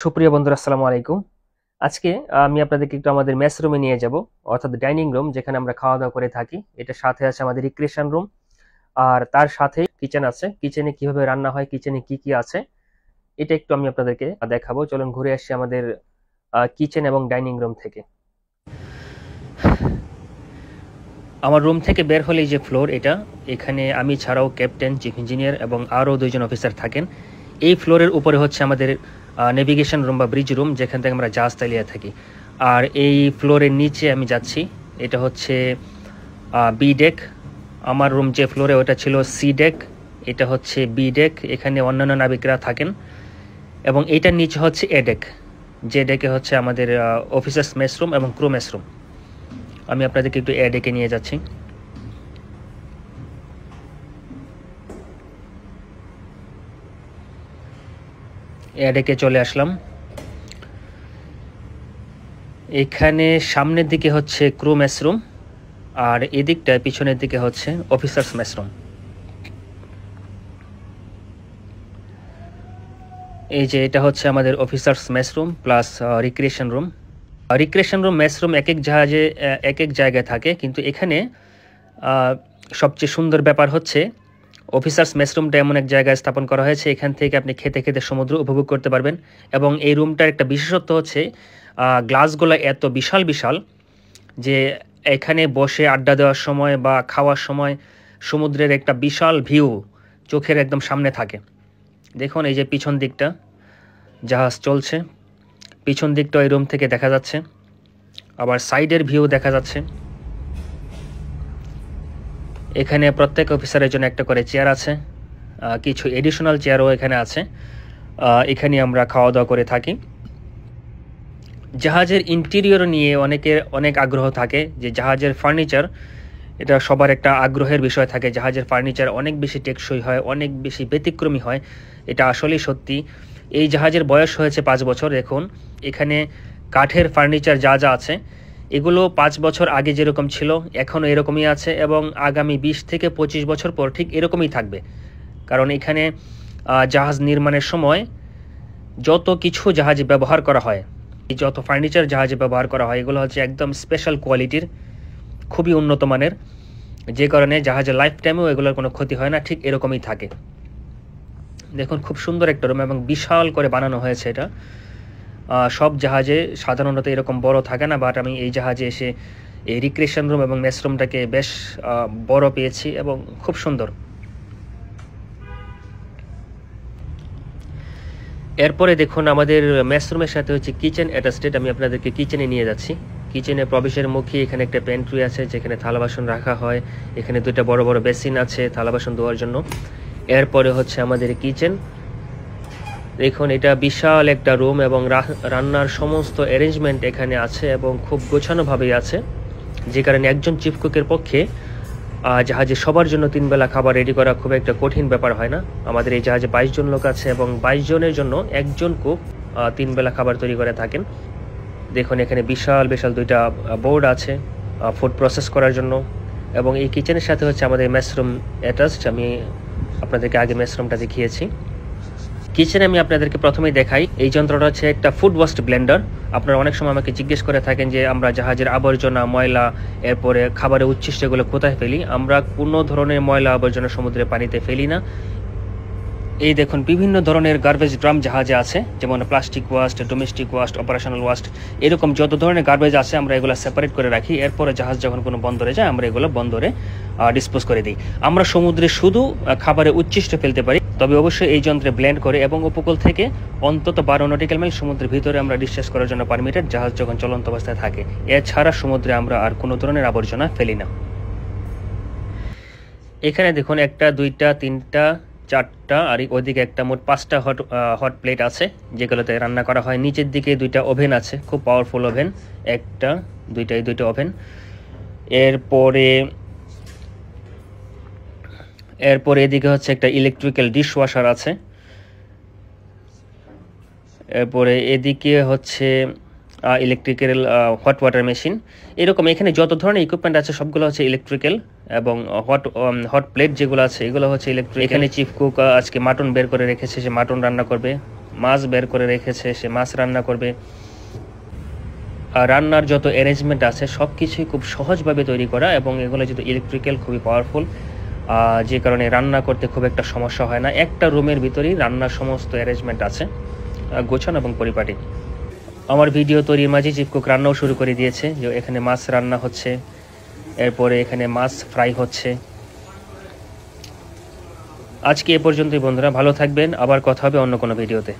সুপ্রিয় বন্ধুরা, আসসালামু আলাইকুম। আজকে আমি আপনাদেরকে একটু আমাদের মেস রুমে নিয়ে যাব, অর্থাৎ ডাইনিং রুম, যেখানে আমরা খাওয়া দাওয়া করে থাকি। এটার সাথে আছে আমাদের রিক্রিয়েশন রুম, আর তার সাথে কিচেন আছে। কিচেনে কিভাবে রান্না হয়, কিচেনে কি কি আছে, এটা একটু আমি আপনাদেরকে দেখাবো। চলুন ঘুরে আসি আমাদের কিচেন এবং ডাইনিং রুম থেকে। আমার রুম থেকে বের হলে যে ফ্লোর, এখানে আমি ছাড়াও ক্যাপ্টেন, চিফ ইঞ্জিনিয়ার এবং আরও দুইজন অফিসার থাকেন। এই ফ্লোরের উপরে হচ্ছে আমাদের নেভিগেশন রুম বা ব্রিজ রুম, যেখান থেকে আমরা জাহাজ চালিয়ে থাকি। আর এই ফ্লোরের নিচে আমি যাচ্ছি, এটা হচ্ছে বি ডেক। আমার রুম যে ফ্লোরে, ওটা ছিল সি ডেক, এটা হচ্ছে বি ডেক। এখানে অন্যান্য নাবিকরা থাকেন। এবং এইটার নিচে হচ্ছে এ ডেক, যে ডেকে হচ্ছে আমাদের অফিসার্স মেস রুম এবং ক্রু মেস রুম। আমি আপনাদেরকে একটু এ ডেকে নিয়ে যাচ্ছি। এ ডেকে চলে আসলাম। এখানে সামনের দিকে হচ্ছে ক্রু মেস রুম, আর এদিকটায় পিছনের দিকে হচ্ছে অফিসার্স মেস রুম। এই যে এটা হচ্ছে আমাদের officers mess room plus recreation room. Recreation room, mess room এক এক জাহাজে এক এক জায়গায় থাকে, কিন্তু এখানে সবচেয়ে সুন্দর ব্যাপার হচ্ছে অফিসার্স মেস রুমটা এমন এক জায়গায় স্থাপন করা হয়েছে, এখান থেকে আপনি খেতে খেতে সমুদ্র উপভোগ করতে পারবেন। এবং এই রুমটার একটা বিশেষত্ব হচ্ছে গ্লাসগুলো এত বিশাল বিশাল যে এখানে বসে আড্ডা দেওয়ার সময় বা খাওয়ার সময় সমুদ্রের একটা বিশাল ভিউ চোখের একদম সামনে থাকে। দেখুন এই যে পিছন দিকটা জাহাজ চলছে, পিছন দিকটা এই রুম থেকে দেখা যাচ্ছে, আবার সাইডের ভিউ দেখা যাচ্ছে। এখানে প্রত্যেক অফিসারের জন্য একটা করে চেয়ার আছে, কিছু এডিশনাল চেয়ারও এখানে আছে। এখানে আমরা খাওয়া দাওয়া করে থাকি। জাহাজের ইন্টেরিয়র নিয়ে অনেকের অনেক আগ্রহ থাকে, যে জাহাজের ফার্নিচার, এটা সবার একটা আগ্রহের বিষয় থাকে। জাহাজের ফার্নিচার অনেক বেশি টেকসই হয়, অনেক বেশি ব্যতিক্রমী হয়, এটা আসলেই সত্যি। এই জাহাজের বয়স হয়েছে 5 বছর। দেখুন এখানে কাঠের ফার্নিচার যা যা আছে, এগুলো 5 বছর আগে যেরকম ছিল এখনও এরকমই আছে, এবং আগামী 20 থেকে 25 বছর পর ঠিক এরকমই থাকবে। কারণ এখানে জাহাজ নির্মাণের সময় যত কিছু জাহাজে ব্যবহার করা হয়, যত ফার্নিচার জাহাজে ব্যবহার করা হয়, এগুলো হচ্ছে একদম স্পেশাল কোয়ালিটির, খুবই উন্নত মানের, যে কারণে জাহাজের লাইফ টাইমেও এগুলোর কোনো ক্ষতি হয় না, ঠিক এরকমই থাকে। দেখুন খুব সুন্দর একটা রুম এবং বিশাল করে বানানো হয়েছে এটা। সব জাহাজে সাধারণত এরকম বড় থাকে না, বাট আমি এই জাহাজে এসে এই রিক্রিয়েশন রুম এবং মেস রুমটাকে বেশ বড় পেয়েছি এবং খুব সুন্দর। এরপরে দেখুন আমাদের মেস রুমের সাথে হচ্ছে কিচেন অ্যাটাচড। আমি আপনাদেরকে কিচেনে নিয়ে যাচ্ছি। কিচেনে প্রবেশের মুখে এখানে একটা প্যান্ট্রি আছে, যেখানে থালা বাসন রাখা হয়। এখানে দুটো বড় বড় বেসিন আছে থালা বাসন ধোয়ার জন্য। এরপরে হচ্ছে আমাদের কিচেন। দেখুন এটা বিশাল একটা রুম এবং রান্নার সমস্ত অ্যারেঞ্জমেন্ট এখানে আছে এবং খুব গোছানোভাবেই আছে, যে কারণে একজন চিফ কুকের পক্ষে জাহাজে সবার জন্য 3 বেলা খাবার রেডি করা খুব একটা কঠিন ব্যাপার হয় না। আমাদের এই জাহাজে 22 জন লোক আছে এবং 22 জনের জন্য একজন কুক 3 বেলা খাবার তৈরি করে থাকেন। দেখুন এখানে বিশাল বিশাল দুইটা বোর্ড আছে ফুড প্রসেস করার জন্য। এবং এই কিচেনের সাথে হচ্ছে আমাদের মেসরুম অ্যাটাচড। আমি আপনাদেরকে আগে মেসরুমটা দেখিয়েছি। কিচেনে আমি আপনাদেরকে প্রথমেই দেখাই, এই যন্ত্রটা হচ্ছে একটা ফুড ওয়েস্ট ব্লেন্ডার। আপনারা অনেক সময় আমাকে জিজ্ঞেস করে থাকেন যে আমরা জাহাজের আবর্জনা, ময়লা, এরপরে খাবারের উচ্ছিষ্ট, এগুলো কোথায় ফেলি। আমরা কোনো ধরনের ময়লা আবর্জনা সমুদ্রের পানিতে ফেলি না। এই দেখুন বিভিন্ন ধরনের গার্বেজ ড্রাম জাহাজে আছে, যেমন plastic waste, domestic waste, operational waste, এরকম যত ধরনের গার্বেজ আছে আমরা এগুলো সেপারেট করে রাখি। এরপরে জাহাজ যখন কোনো বন্দরে যায় আমরা এগুলো বন্দরে ডিসপোজ করে দিই। আমরা সমুদ্রে শুধু খাবারের উচ্ছিষ্ট ফেলতে পারি, তবে অবশ্যই এই যন্ত্রে ব্লেন্ড করে এবং উপকূল থেকে অন্তত 12 নটিক্যাল মাইল সমুদ্রের ভিতরে আমরা ডিসচার্জ করার জন্য পারমিটেড, জাহাজ যখন চলন্ত অবস্থায় থাকে। এছাড়া সমুদ্রে আমরা আর কোনো ধরনের আবর্জনা ফেলি না। এখানে দেখুন 1টা 2টা 3টা 4টা আর ওইদিকে একটা, মোট 5টা হট প্লেট আছে, যেগুলোতে রান্না করা হয়। নিচের দিকে 2টা ওভেন আছে, খুব পাওয়ারফুল ওভেন, 1টা 2টা ওভেন। এরপরে এদিকে হচ্ছে একটা ইলেকট্রিক্যাল ডিশ ওয়াশার আছে। এরপরে এদিকে হচ্ছে ইলেকট্রিক্যাল হট ওয়াটার মেশিন। এরকম এখানে যত ধরনের ইকুইপমেন্ট আছে সবগুলো হচ্ছে ইলেকট্রিক্যাল, এবং হট প্লেট যেগুলো আছে এগুলো হচ্ছে ইলেকট্রিক। এখানে চিফ কুক আজকে মাটন বের করে রেখেছে, সে মাটন রান্না করবে। মাছ বের করে রেখেছে, সে মাছ রান্না করবে। আর রান্নার যত অ্যারেঞ্জমেন্ট আছে সব কিছুই খুব সহজভাবে তৈরি করা, এবং এগুলো যেহেতু ইলেকট্রিক্যাল খুবই পাওয়ারফুল, যে কারণে রান্না করতে খুব একটা সমস্যা হয় না। একটা রুমের ভিতরেই রান্নার সমস্ত অ্যারেঞ্জমেন্ট আছে, গোছানো এবং পরিপাটি। আমার ভিডিও তৈরির মাঝে চিফ কুক রান্নাও শুরু করে দিয়েছে, যে এখানে মাছ রান্না হচ্ছে, এরপরে এখানে মাছ ফ্রাই হচ্ছে। আজকে এ পর্যন্তই বন্ধুরা, ভালো থাকবেন, আবার কথা হবে অন্য কোনো ভিডিওতে।